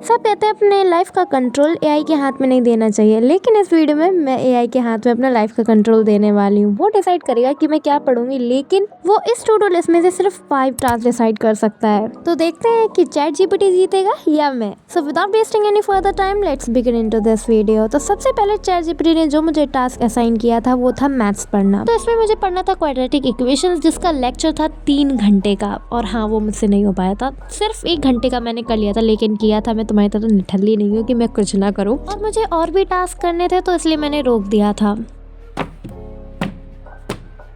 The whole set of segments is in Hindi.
सब कहते हैं अपने लाइफ का कंट्रोल एआई के हाथ में नहीं देना चाहिए, लेकिन इस वीडियो में मैं एआई के हाथ में अपना लाइफ का कंट्रोल देने वाली हूँ। वो डिसाइड करेगा कि मैं क्या पढ़ूंगी, लेकिन वो इस टू डू लिस्ट में से सिर्फ 5 टास्क डिसाइड कर सकता है। तो देखते हैं कि चैट जीपीटी जीतेगा या मैं। So without wasting any further time let's begin into this video. तो सबसे पहले चैट जीपीटी ने जो मुझे टास्क असाइन किया था वो था मैथ्स पढ़ना। तो इसमें मुझे पढ़ना था क्वाड्रेटिक इक्वेशंस, जिसका लेक्चर था 3 घंटे का। और हाँ, वो मुझसे नहीं हो पाया था, सिर्फ 1 घंटे का मैंने कर लिया था, लेकिन किया था। मैं तुम्हारी तरह निठल्ली नहीं हूँ कि मैं कुछ ना करूँ, और मुझे और भी टास्क करने थे, तो इसलिए मैंने रोक दिया था।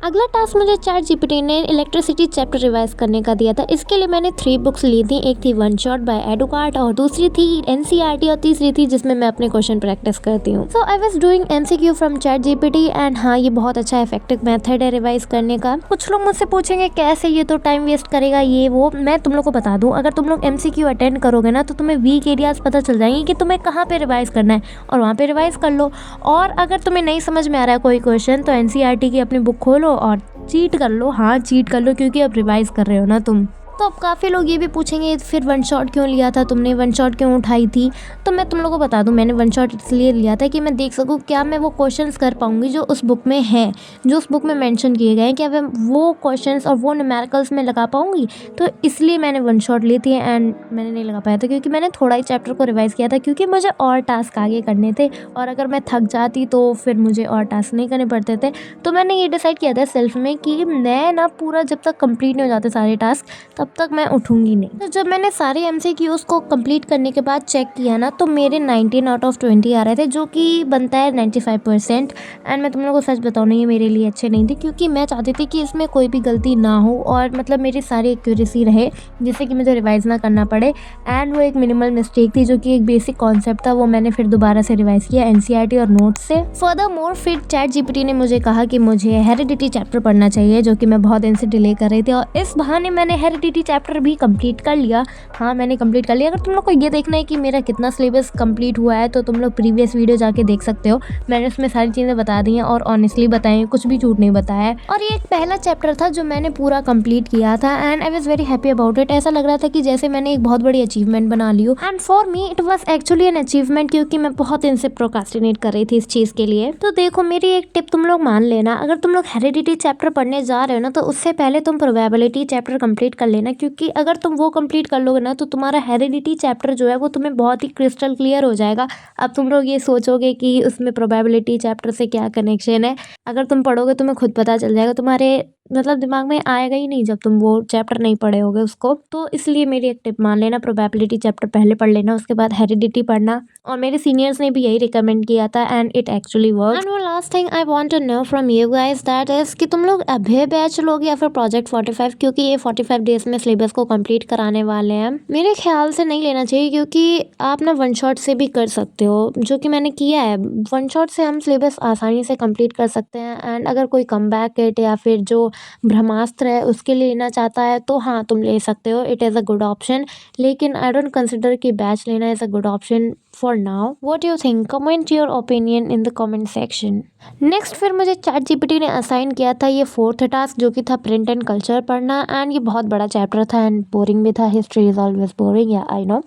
अगला टास्क मुझे चैट जीपीटी ने इलेक्ट्रिसिटी चैप्टर रिवाइज करने का दिया था। इसके लिए मैंने 3 बुक्स ली थी। एक थी वन शॉट बाय एडुकार्ट, और दूसरी थी एनसीईआरटी, और तीसरी थी जिसमें मैं अपने क्वेश्चन प्रैक्टिस करती हूँ। So I was doing MCQ from chat GPT, and हाँ, ये बहुत अच्छा इफेक्टिव मेथड है रिवाइज करने का। कुछ लोग मुझसे पूछेंगे कैसे, ये तो टाइम वेस्ट करेगा ये वो। मैं तुम लोग को बता दूँ, अगर तुम लोग एमसीक्यू अटेंड करोगे ना, तो तुम्हें वीक एरियाज पता चल जाएंगे कि तुम्हें कहाँ पे रिवाइज करना है, और वहाँ पे रिवाइज कर लो। और अगर तुम्हें नहीं समझ में आ रहा है कोई क्वेश्चन, तो एनसीईआरटी की अपनी बुक खोलो और चीट कर लो। हाँ, चीट कर लो, क्योंकि अब रिवाइज कर रहे हो ना तुम। तो अब काफ़ी लोग ये भी पूछेंगे फिर वन शॉट क्यों लिया था तुमने, वन शॉट क्यों उठाई थी। तो मैं तुम लोगों को बता दूं, मैंने वन शॉट इसलिए लिया था कि मैं देख सकूं क्या मैं वो क्वेश्चंस कर पाऊंगी जो उस बुक में हैं, जो उस बुक में मेंशन किए गए हैं, क्या मैं वो क्वेश्चंस और वो न्यूमेरिकल्स में लगा पाऊंगी। तो इसलिए मैंने वन शॉट ली थी, एंड मैंने नहीं लगा पाया था क्योंकि मैंने थोड़ा ही चैप्टर को रिवाइज़ किया था, क्योंकि मुझे और टास्क आगे करने थे, और अगर मैं थक जाती तो फिर मुझे और टास्क नहीं करने पड़ते थे। तो मैंने ये डिसाइड किया था सेल्फ में कि मैं ना पूरा जब तक कंप्लीट नहीं हो जाते सारे टास्क, तब तक मैं उठूंगी नहीं। तो जब मैंने सारे एमसीक्यूज को कंप्लीट करने के बाद चेक किया ना, तो मेरे 19 आउट ऑफ 20 आ रहे थे, जो कि बनता है 95%। एंड मैं तुम लोगों को सच बताऊँ ना, ये मेरे लिए अच्छे नहीं थे, क्योंकि मैं चाहती थी कि इसमें कोई भी गलती ना हो, और मतलब मेरी सारी एक्यूरेसी रहे, जिससे कि मुझे रिवाइज ना करना पड़े। एंड वो एक मिनिमल मिस्टेक थी, जो कि एक बेसिक कॉन्सेप्ट था, वो मैंने फिर दोबारा से रिवाइज किया एनसीईआरटी और नोट से। फर्दर मोर फिर चैट जीपीटी ने मुझे कहा कि मुझे हेरिडिटी चैप्टर पढ़ना चाहिए, जो कि मैं बहुत दिन से डिले कर रही थी, और इस बहाने मैंने हेरिडिटी चैप्टर भी कंप्लीट कर लिया। हाँ, मैंने कंप्लीट कर लिया। अगर तुम लोग को ये देखना है कि मेरा कितना सिलेबस कंप्लीट हुआ है, तो तुम लोग प्रीवियस वीडियो जाके देख सकते हो। मैंने उसमें सारी चीज़ें बता दी हैं, और ऑनेस्टली बताई हैं, कुछ भी झूठ नहीं बताया है। और ये एक पहला चैप्टर था जो मैंने पूरा कंप्लीट किया था, and I was very happy about it. ऐसा लग रहा था कि जैसे मैंने एक बहुत बड़ी अचीवमेंट बना ली हो, and for me it was actually an achievement, क्योंकि मैं बहुत दिन से प्रोक्रास्टिनेट कर रही थी इस चीज़ के लिए। तो देखो, मेरी एक टिप तुम लोग मान लेना, अगर तुम लोग हेरिडिटी चैप्टर पढ़ने जा रहे हो ना, तो उससे पहले तुम प्रोबेबिलिटी चैप्टर कंप्लीट कर लेना, क्योंकि अगर तुम वो कंप्लीट कर लोगे ना, तो तुम्हारा हेरिडिटी चैप्टर जो है वो तुम्हें बहुत ही क्रिस्टल क्लियर हो जाएगा। अब तुम लोग ये सोचोगे कि उसमें प्रोबेबिलिटी चैप्टर से क्या कनेक्शन है, अगर तुम पढ़ोगे तुम्हें खुद पता चल जाएगा। तुम्हारे मतलब दिमाग में आएगा ही नहीं जब तुम वो चैप्टर नहीं पढ़े होगे उसको। तो इसलिए मेरी एक टिप मान लेना, प्रोबेबिलिटी चैप्टर पहले पढ़ लेना, उसके बाद हेरिडिटी पढ़ना। और मेरे सीनियर्स ने भी यही रिकमेंड किया था, and it actually work. And वो last thing I want to know from you guys, that is कि तुम लोग अभय बैच लोगे या फिर प्रोजेक्ट 45, क्योंकि ये 45 डेज में सिलेबस को कंप्लीट कराने वाले हैं। मेरे ख्याल से नहीं लेना चाहिए, क्योंकि आप ना वन शॉट से भी कर सकते हो, जो कि मैंने किया है। वन शॉट से हम सिलेबस आसानी से कंप्लीट कर सकते हैं, एंड अगर कोई कमबैक किट या फिर जो ब्रह्मास्त्र है उसके लिए लेना चाहता है, तो हाँ, तुम ले सकते हो, it is a good option. लेकिन आई डोंट कंसिडर कि बैच लेना is a good option for now. What you think? Comment your opinion in the comment section. Next फिर मुझे चैट जीपीटी ने असाइन किया था ये 4th टास्क, जो कि था प्रिंट एंड कल्चर पढ़ना। एंड ये बहुत बड़ा चैप्टर था, एंड बोरिंग भी था। हिस्ट्री इज़ ऑलवेज बोरिंग, या आई नो।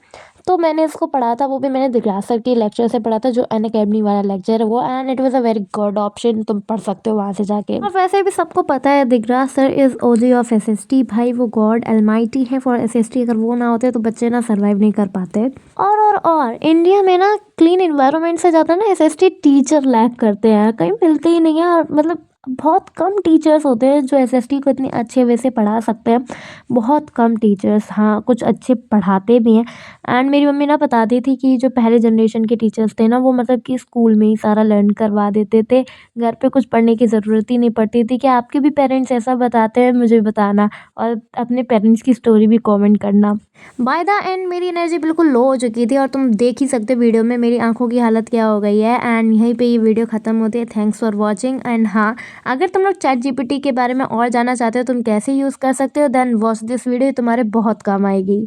तो मैंने इसको पढ़ा था, वो भी मैंने दिग्रास सर के लेक्चर से पढ़ा था, जो अनअकैडमी वाला लेक्चर है वो। And it was a very good option, तुम पढ़ सकते हो वहाँ से जाके। और वैसे भी सबको पता है Digras sir is OG of SST. भाई, वो गॉड अलमाइटी है फॉर एसएसटी। अगर वो ना होते तो बच्चे ना सर्वाइव नहीं कर पाते। और इंडिया में ना क्लीन इन्वायरमेंट से ज़्यादा ना एसएसटी टीचर लैक करते हैं, कहीं मिलते ही नहीं है। और मतलब बहुत कम टीचर्स होते हैं जो एसएसटी को इतनी अच्छे वे से पढ़ा सकते हैं, बहुत कम टीचर्स। हाँ, कुछ अच्छे पढ़ाते भी हैं। एंड मेरी मम्मी ना बताती थी कि जो पहले जनरेशन के टीचर्स थे ना, वो मतलब कि स्कूल में ही सारा लर्न करवा देते थे, घर पे कुछ पढ़ने की ज़रूरत ही नहीं पड़ती थी। क्या आपके भी पेरेंट्स ऐसा बताते हैं? मुझे बताना, और अपने पेरेंट्स की स्टोरी भी कमेंट करना। बाय द एंड मेरी एनर्जी बिल्कुल लो हो चुकी थी, और तुम देख ही सकते हो वीडियो में मेरी आंखों की हालत क्या हो गई है। एंड यहीं पे ये वीडियो ख़त्म होती है। Thanks for watching. एंड हाँ, अगर तुम लोग चैट जीपीटी के बारे में और जानना चाहते हो तुम कैसे यूज़ कर सकते हो, देन वॉच दिस वीडियो, तुम्हारे बहुत काम आएगी।